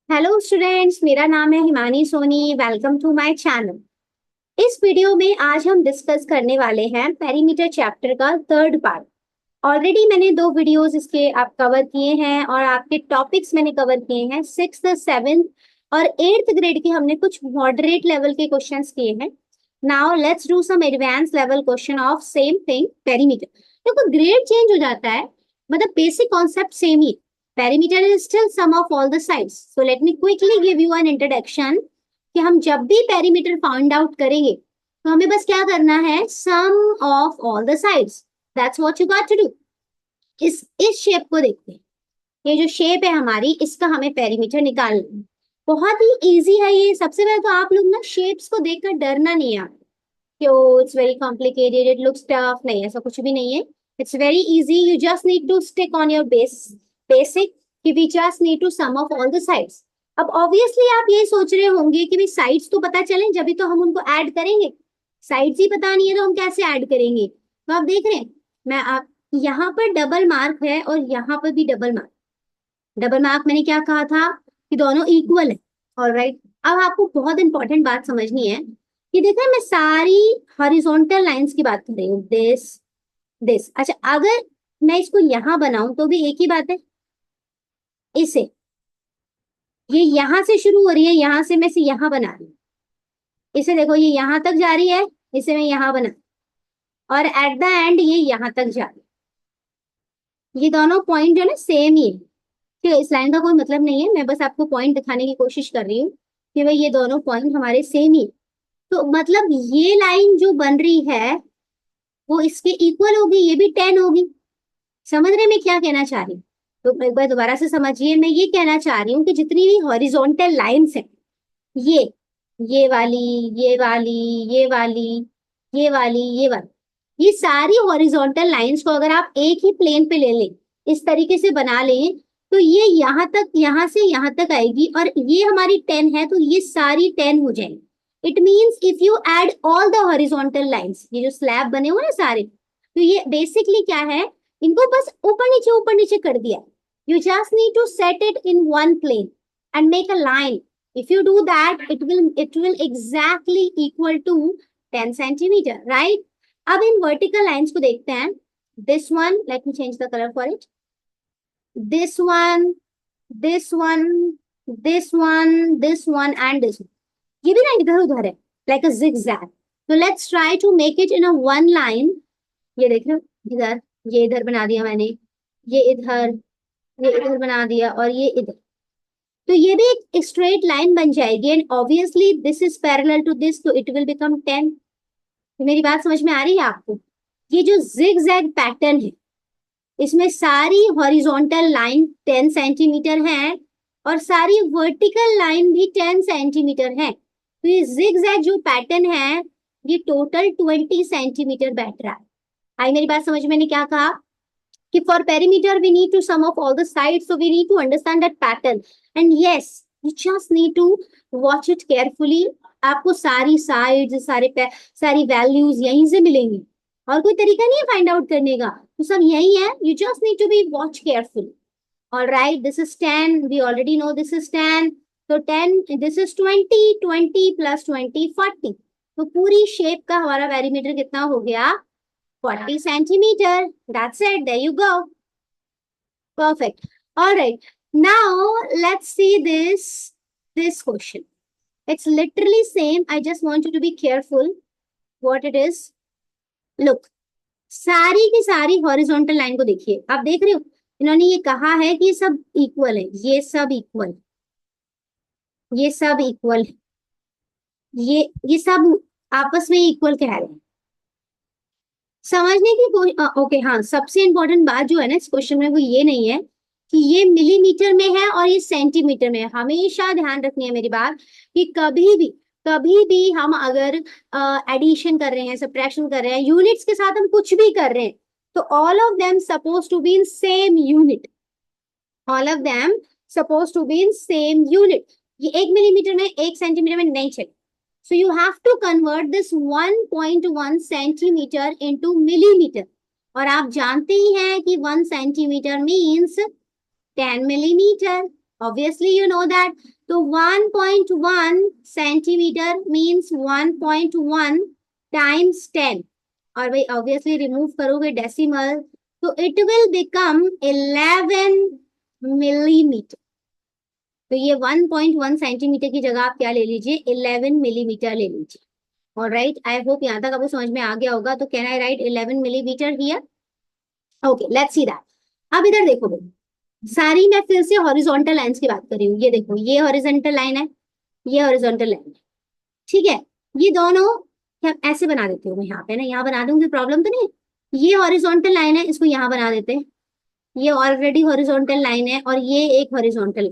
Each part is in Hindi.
हेलो स्टूडेंट्स, मेरा नाम है Himani Soni. Welcome to my channel. इस वीडियो में आज हम डिस्कस करने वाले हैं पेरीमीटर चैप्टर का थर्ड पार्ट। ऑलरेडी मैंने दो वीडियोस इसके आप कवर किए हैं और आपके टॉपिक्स मैंने कवर किए हैं। सिक्स्थ, सेवेंथ और एट्थ ग्रेड के हमने कुछ मॉडरेट लेवल के क्वेश्चंस किए हैं। Now let's do some advance level question of same thing, perimeter. देखो, ग्रेड चेंज हो जाता है, मतलब बेसिक कॉन्सेप्ट सेम ही। Perimeter is still sum of all the sides. So let me quickly give you an introduction कि हम जब भी पेरीमीटर फाइंड आउट करेंगे तो हमें बस क्या करना है, sum of all the sides. That's what you got to do. इस शेप को देखते हैं। ये जो शेप है हमारी, इसका हमें पेरीमीटर निकालना है। बहुत ही इजी है ये। सबसे पहले तो आप लोग ना शेप्स को देखकर डरना नहीं है कि oh it's very complicated, it looks tough. नहीं, ऐसा कुछ भी नहीं है। It's very easy. You just need to stick on your basic कि we just need to sum of all the sides. अब ऑब्वियसली आप ये सोच रहे होंगे कि भाई साइड्स तो पता चलें जब भी तो हम उनको ऐड करेंगे। साइड्स ही पता नहीं है तो हम कैसे ऐड करेंगे। तो आप देख रहे हैं, मैं आप यहाँ पर डबल मार्क है और यहाँ पर भी डबल मार्क। डबल मार्क मैंने क्या कहा था कि दोनों इक्वल है। ऑलराइट, अब आपको बहुत इंपॉर्टेंट बात समझनी है कि देखा, मैं सारी हॉरिजॉन्टल लाइंस की बात कर रही हूँ। This this. अच्छा, अगर मैं इसको यहां बनाऊं तो भी एक ही बात है। इसे ये यहां से शुरू हो रही है, यहां से मैं इसे यहां बना रही हूँ। इसे देखो, ये यहां तक जा रही है, इसे मैं यहां बना, और एट द एंड ये यहां तक जा रही है। ये दोनों पॉइंट जो है ना सेम ही है। ठीक है, इस लाइन का कोई मतलब नहीं है, मैं बस आपको पॉइंट दिखाने की कोशिश कर रही हूँ कि भाई ये दोनों पॉइंट हमारे सेम ही है। तो मतलब ये लाइन जो बन रही है वो इसके इक्वल होगी, ये भी 10 होगी। समझ रहे मैं क्या कहना चाह रही हूँ? तो एक बार दोबारा से समझिए। मैं ये कहना चाह रही हूँ कि जितनी भी हॉरिजॉन्टल लाइंस है, ये ये वाली, ये वाली, ये वाली, ये वाली, ये वाली, ये सारी हॉरिजॉन्टल लाइंस को अगर आप एक ही प्लेन पे ले लें, इस तरीके से बना लें, तो ये यहाँ तक, यहाँ से यहाँ तक आएगी। और ये हमारी 10 है तो ये सारी 10 हो जाएगी। It means if you add all the horizontal lines, ये जो स्लैब बने हुए ना सारे, तो ये बेसिकली क्या है, इनको बस ऊपर नीचे कर दिया। You just need to set it in one plane and make a line. If you do that, it will exactly equal to 10 centimeter, right? अब इन vertical lines को देखते हैं। This one, let me change the color for it. This one, this one, this one, this one, and this one. ये भी ना इधर उधर है, like a zigzag. So let's try to make it in a one line. ये देख रहे हो, इधर, ये इधर बना दिया मैंने, ये इधर, ये इधर बना दिया, और ये इधर। तो ये भी एक स्ट्रेट लाइन बन जाएगी। And obviously this is parallel to this, तो इट विल बिकम 10। तो मेरी बात समझ में आ रही है आपको? ये जो जिग जैग पैटर्न है, इसमें सारी हॉरिजॉन्टल लाइन 10 सेंटीमीटर है और सारी वर्टिकल लाइन भी 10 सेंटीमीटर है। तो ये जिग जैग जो पैटर्न है, ये टोटल 20 सेंटीमीटर बैठ रहा है। आई मेरी बात समझ में? मैंने क्या कहा कि for perimeter we need to sum of all the sides, so we need to understand that pattern. And yes, you just need to watch it carefully. आपको सारी साइड्स, सारी वैल्यूज यहीं से मिलेंगी और कोई तरीका नहीं है फाइंड आउट करने का, तो सब यही है। You just need to be watch careful. All right, this is 10, we already know this is 10। तो 10, दिस इज 20, 20 प्लस 20, 40। तो पूरी शेप का हमारा पेरीमीटर कितना हो गया? 40 centimeter. That's it. There you go. Perfect. All right. Now let's see this question. It's literally same. I just want you to be careful what it is. Look, सारी की सारी हॉरिजॉन्टल लाइन को देखिए। आप देख रहे हो, इन्होंने ये कहा है कि सब इक्वल है, ये सब इक्वल, ये सब इक्वल है, ये सब आपस में इक्वल कह रहे हैं। समझने की कोई ओके, हाँ, सबसे इंपॉर्टेंट बात जो है ना इस क्वेश्चन में वो ये नहीं है कि ये मिलीमीटर में है और ये सेंटीमीटर में है। हमेशा ध्यान रखनी है मेरी बात कि कभी भी हम अगर एडिशन कर रहे हैं, सब्ट्रैक्शन कर रहे हैं, यूनिट्स के साथ हम कुछ भी कर रहे हैं, तो all of them suppose to be in same unit. All of them suppose to be in same unit. ये 1 मिलीमीटर में, 1 सेंटीमीटर में नहीं चले। So you have to convert this 1.1 centimeter into millimeter. और आप जानते ही हैं कि 1 centimetre means 10 millimetre. Obviously you know that. तो 1.1 सेंटीमीटर मीन्स 1.1 टाइम्स 10, और भाई ऑब्वियसली रिमूव करोगे डेसिमल तो इट विल बिकम 11 मिलीमीटर। तो ये 1.1 सेंटीमीटर की जगह आप क्या ले लीजिए, 11 मिलीमीटर ले लीजिए। ऑलराइट, आई होप यहाँ तक आपको समझ में आ गया होगा। तो can I right 11 millimetre here? Okay, let's see that. अब इधर देखो भाई, सारी मैं फिर से हॉरिजॉन्टल लाइंस की बात कर रही हूँ। ये देखो, ये हॉरिजॉन्टल लाइन है, ये हॉरिजॉन्टल लाइन है, ठीक है। ये दोनों क्या ऐसे बना देती हूँ मैं, यहाँ पे ना, यहाँ बना दूंगी, प्रॉब्लम तो नहीं है। ये हॉरिजॉन्टल लाइन है, इसको यहाँ बना देते हैं। ये ऑलरेडी हॉरिजॉन्टल लाइन है और ये एक हॉरिजॉन्टल,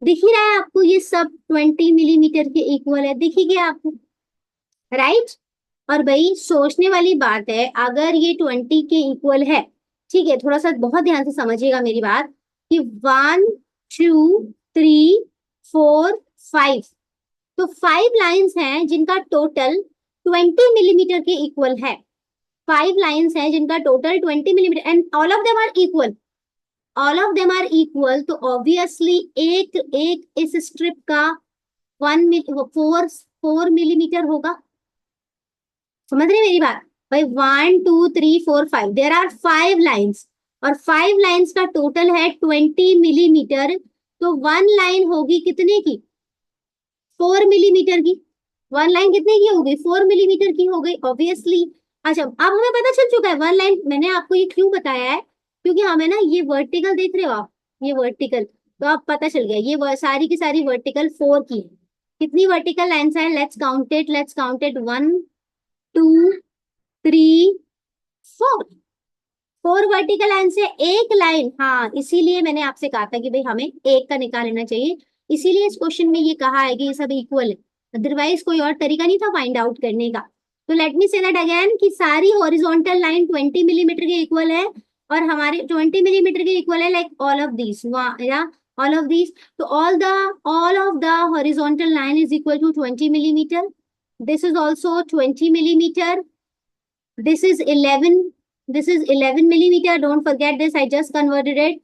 दिख ही रहा है आपको, ये सब 20 मिलीमीटर के इक्वल है, दिख ही गया आपको, राइट। और भाई सोचने वाली बात है, अगर ये 20 के इक्वल है, ठीक है, थोड़ा सा बहुत ध्यान से समझिएगा मेरी बात, कि 1 2 3 4 5, तो 5 लाइंस हैं जिनका टोटल 20 मिलीमीटर के इक्वल है। 5 लाइंस हैं जिनका total 20 millimetre, and all of them are equal, all of them are equal. तो ऑब्वियसली एक एक इस स्ट्रिप का 4 मिलीमीटर होगा। समझ रहे मेरी बात भाई? 1 2 3 4 5, देर आर 5 लाइन्स, और 5 लाइन्स का टोटल है 20 मिलीमीटर। तो 1 लाइन होगी कितने की? 4 मिलीमीटर की। 1 लाइन कितने की होगी? 4 मिलीमीटर की हो गई ऑब्वियसली। अच्छा, अब हमें पता चल चुका है 1 लाइन। मैंने आपको ये क्यों बताया है? क्योंकि हमें ना ये वर्टिकल देख रहे हो आप, ये वर्टिकल, तो अब पता चल गया ये सारी की सारी वर्टिकल 4 की है। कितनी वर्टिकल लाइन्स है? Let's count it, let's count it. 1 2 3 4, 4 vertical line से एक लाइन। हाँ, इसीलिए मैंने आपसे कहा था कि भाई हमें एक का निकाल लेना चाहिए, इसीलिए इस क्वेश्चन में ये कहा है कि ये सब इक्वल है, अदरवाइज कोई और तरीका नहीं था फाइंड आउट करने का। तो let me say that again कि सारी हॉरिजॉन्टल लाइन 20 मिलीमीटर के इक्वल है, और हमारे 20 मिलीमीटर के इक्वल है, लाइक ऑल ऑफ दीज या ऑल ऑफ दीज। तो all of the horizontal line is equal to 20 millimetre. This is also 20 millimetre. This is 11. This is 11 millimeter. Don't forget this. I just converted it.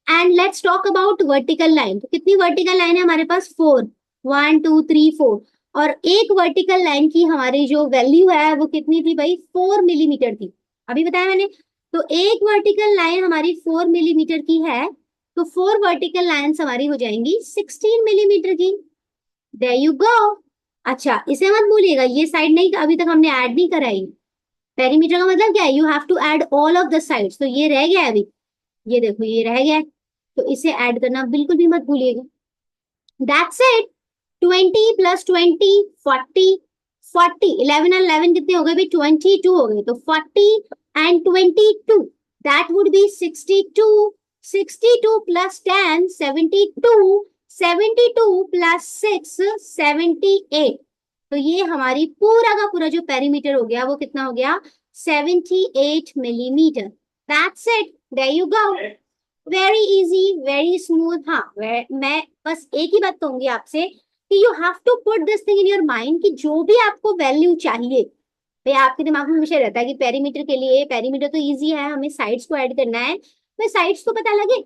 And let's talk about vertical line. तो कितनी vertical line है हमारे पास? 4. 1 2 3 4. और एक vertical line की हमारी जो वैल्यू है वो कितनी थी भाई? 4 मिलीमीटर थी, अभी बताया मैंने। तो एक vertical line हमारी 4 मिलीमीटर की है, तो 4 vertical lines हमारी हो जाएंगी 16 मिलीमीटर की। There you go. अच्छा, इसे मत भूलिएगा, ये साइड नहीं, अभी तक हमने ऐड नहीं कराई। पेरीमीटर का मतलब क्या है? You have to add all of the sides. तो ये रह गया है अभी, ये देखो ये रह गया है, तो इसे ऐड करना बिल्कुल भी मत भूलिएगा। That's it. 20 प्लस 20 40, 40 11 और 11 कितने हो गए भाई? 22 हो गए। तो 40 and 22, that would be 62। 62 plus 10 72, 72 plus 6 78। तो ये हमारी पूरा का पूरा जो पेरीमीटर हो गया वो कितना हो गया? 78 millimetre. That's it, there you go. Very easy, very smooth. हाँ, मैं बस एक ही बात कहूंगी आपसे कि you have to put this thing in your mind कि जो भी आपको वैल्यू चाहिए, भाई आपके दिमाग में हमेशा रहता है कि पेरीमीटर के लिए, पेरीमीटर तो इजी है, हमें साइड्स को ऐड करना है। भाई साइड्स को पता लगे,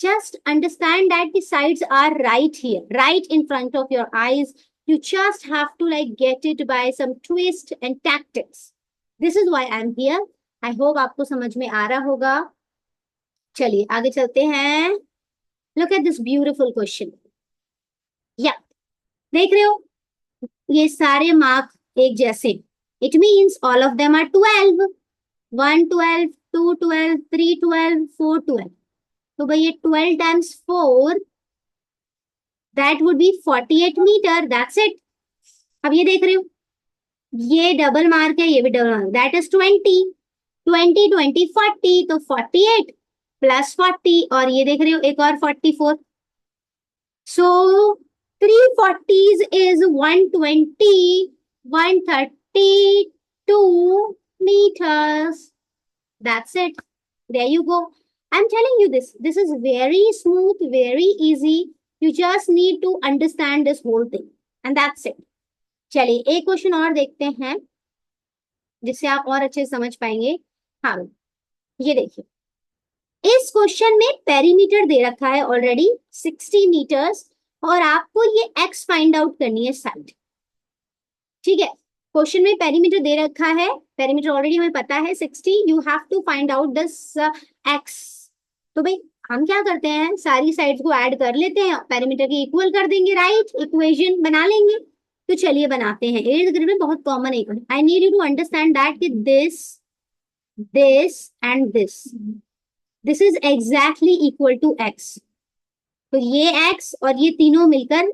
just understand that the sides are right here, right in front of your eyes. You just have to like get it by some twist and tactics. This is why I'm here. I hope आपको समझ में आ रहा होगा। चलिए आगे चलते हैं। Look at this beautiful question. Yeah, देख रहे हो ये सारे मार्क एक जैसे, it means all of them are 12. 1 12, 2 12, 3 12, 4 12. तो भाई ये 12 times 4, that would be 48 meter. That's it. अब ये देख रहे हो, ये डबल मार्क है, ये भी डबल मार्क, दैट इज 20 20 20 40, तो 48 प्लस 40, और ये देख रहे हो एक और 44। सो 3 40s is 120, 132 meters. That's it. There you go. I'm telling you this. This is very smooth, very easy. You just need to understand this whole thing. And that's it. चलिए एक क्वेश्चन और देखते हैं जिससे आप और अच्छे से समझ पाएंगे। हाँ, ये देखिए, इस क्वेश्चन में पेरीमीटर दे रखा है ऑलरेडी 60 मीटर्स और आपको ये x फाइंड आउट करनी है साइड। ठीक है, क्वेश्चन में पेरीमीटर दे रखा है, पेरीमीटर ऑलरेडी हमें पता है 60, you have to find out this x। तो भाई हम क्या करते हैं, सारी साइड्स को ऐड कर लेते हैं, पेरीमीटर के इक्वल कर देंगे, राइट, इक्वेशन बना लेंगे। तो चलिए बनाते हैं, 8th ग्रेड में बहुत कॉमन है। I need you to understand that कि this and this is exactly equal to x। तो ये x और ये तीनों मिलकर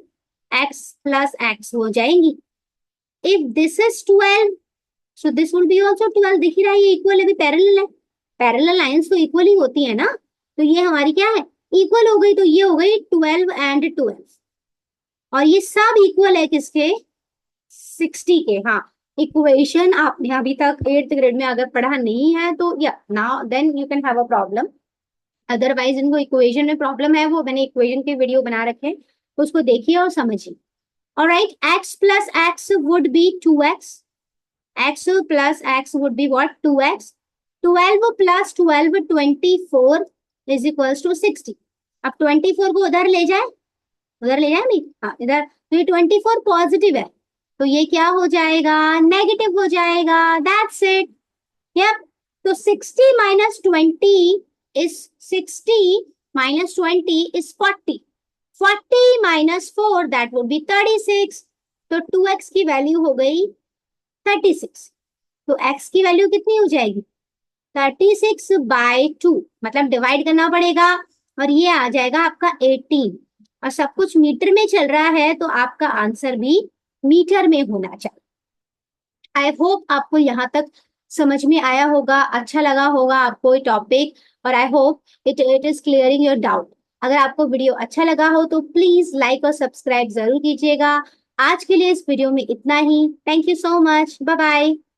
x प्लस x हो जाएंगी। If this is 12, so this will be also 12। दिख ही रहा है ये इक्वल है, भी पैरेलल है, पैरेलल लाइंस तो इक्वल ही होती है ना। तो ये हमारी क्या है, इक्वल हो गई। तो ये हो गई 12 एंड 12 और ये सब इक्वल है किसके, 60 के। हाँ, इक्वेशन आपने अभी तक 8th ग्रेड में अगर पढ़ा नहीं है तो या now then you can have a problem. Otherwise इनको इक्वेशन में प्रॉब्लम है, वो मैंने इक्वेशन के वीडियो बना रखे हैं, तो उसको देखिए और समझिए। Alright, x plus x would be 2x. X plus x would be what? 2x. 12 plus 12, 24 is equals to 60. अब 24 को उधर ले जाए, उधर ले जाए नहीं, हाँ इधर। तो ये 24 पॉजिटिव है, तो ये क्या हो जाएगा, नेगेटिव हो जाएगा। That's it. Yep. तो 60 minus 20 is 60 minus 20 is 40. 40 minus 4 that would be 36. तो 2x की वैल्यू हो गई 36। तो x की वैल्यू कितनी हो जाएगी, 36/2, मतलब डिवाइड करना पड़ेगा और ये आ जाएगा आपका 18। और सब कुछ मीटर में चल रहा है तो आपका आंसर भी मीटर में होना चाहिए। आई होप आपको यहाँ तक समझ में आया होगा, अच्छा लगा होगा आपको ये टॉपिक, और I hope it is clearing your doubt. अगर आपको वीडियो अच्छा लगा हो तो प्लीज लाइक और सब्सक्राइब जरूर कीजिएगा। आज के लिए इस वीडियो में इतना ही। Thank you so much, bye bye.